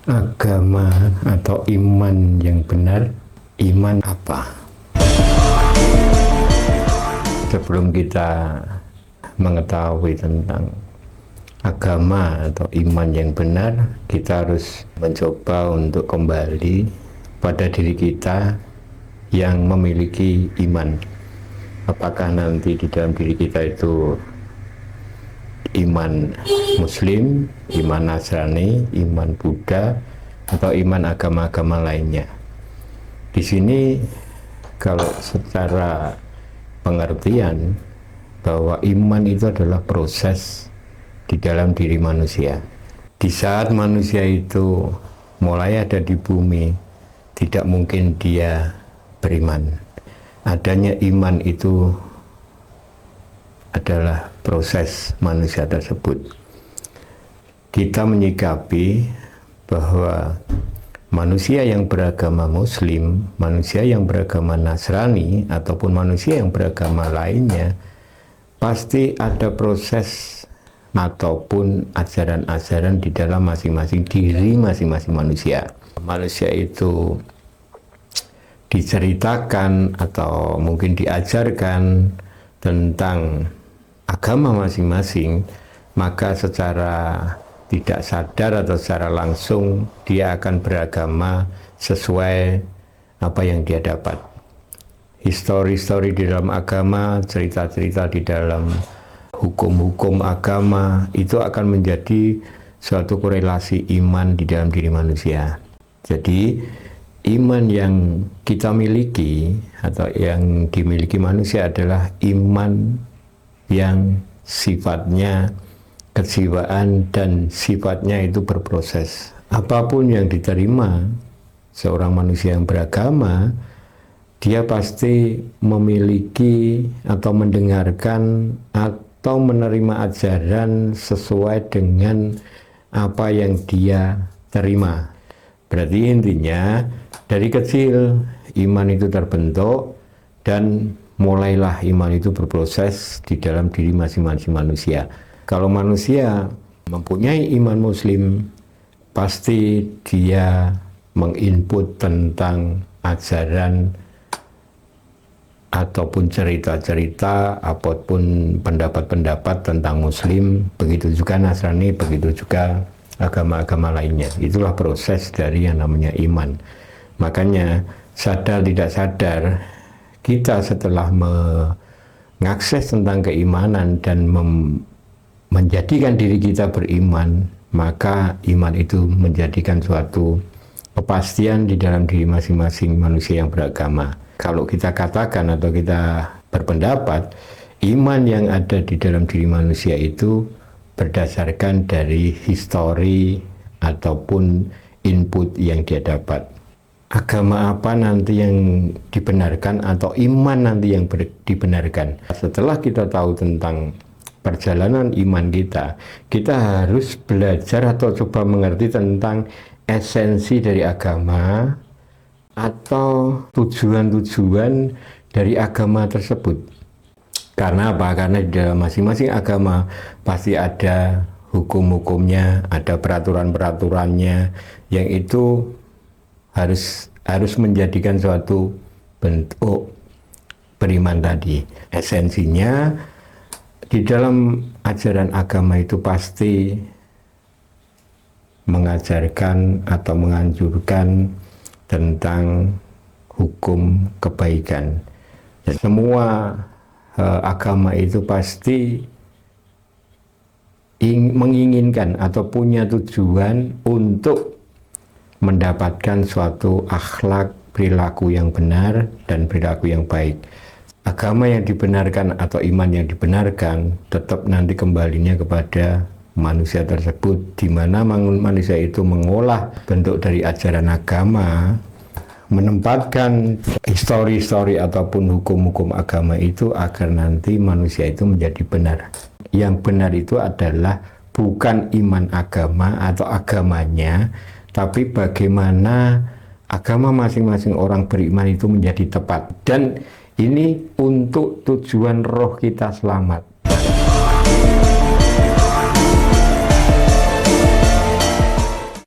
Agama atau iman yang benar, iman apa? Sebelum kita mengetahui tentang agama atau iman yang benar, kita harus mencoba untuk kembali pada diri kita yang memiliki iman. Apakah nanti di dalam diri kita itu iman Muslim, iman Nasrani, iman Buddha, atau iman agama-agama lainnya. Di sini kalau secara pengertian bahwa iman itu adalah proses di dalam diri manusia. Di saat manusia itu mulai ada di bumi, tidak mungkin dia beriman. Adanya iman itu adalah proses manusia tersebut. Kita menyikapi bahwa manusia yang beragama Muslim, manusia yang beragama Nasrani, ataupun manusia yang beragama lainnya, pasti ada proses ataupun ajaran-ajaran di dalam masing-masing diri masing-masing manusia. Manusia itu diceritakan atau mungkin diajarkan tentang agama masing-masing, maka secara tidak sadar atau secara langsung dia akan beragama sesuai apa yang dia dapat. Histori-histori di dalam agama, cerita-cerita di dalam hukum-hukum agama itu akan menjadi suatu korelasi iman di dalam diri manusia. Jadi iman yang kita miliki atau yang dimiliki manusia adalah iman yang sifatnya kejiwaan dan sifatnya itu berproses. Apapun yang diterima seorang manusia yang beragama, dia pasti memiliki atau mendengarkan atau menerima ajaran sesuai dengan apa yang dia terima. Berarti intinya dari kecil iman itu terbentuk dan mulailah iman itu berproses di dalam diri masing-masing manusia. Kalau manusia mempunyai iman Muslim, pasti dia menginput tentang ajaran ataupun cerita-cerita ataupun pendapat-pendapat tentang Muslim. Begitu juga Nasrani, begitu juga agama-agama lainnya. Itulah proses dari yang namanya iman. Makanya sadar tidak sadar, kita setelah mengakses tentang keimanan dan menjadikan diri kita beriman, maka iman itu menjadikan suatu kepastian di dalam diri masing-masing manusia yang beragama. Kalau kita katakan atau kita berpendapat, iman yang ada di dalam diri manusia itu berdasarkan dari histori ataupun input yang dia dapat. Agama apa nanti yang dibenarkan atau iman nanti yang dibenarkan. Setelah kita tahu tentang perjalanan iman kita, kita harus belajar atau coba mengerti tentang esensi dari agama atau tujuan-tujuan dari agama tersebut. Karena apa? Karena di dalam masing-masing agama pasti ada hukum-hukumnya, ada peraturan-peraturannya yang itu harus menjadikan suatu bentuk beriman tadi. Esensinya di dalam ajaran agama itu pasti mengajarkan atau menganjurkan tentang hukum kebaikan. Dan semua agama itu pasti menginginkan atau punya tujuan untuk mendapatkan suatu akhlak perilaku yang benar dan perilaku yang baik. Agama yang dibenarkan atau iman yang dibenarkan tetap nanti kembalinya kepada manusia tersebut, di mana manusia itu mengolah bentuk dari ajaran agama, menempatkan histori-histori ataupun hukum-hukum agama itu agar nanti manusia itu menjadi benar. Yang benar itu adalah bukan iman agama atau agamanya, tapi bagaimana agama masing-masing orang beriman itu menjadi tepat. Dan ini untuk tujuan roh kita selamat.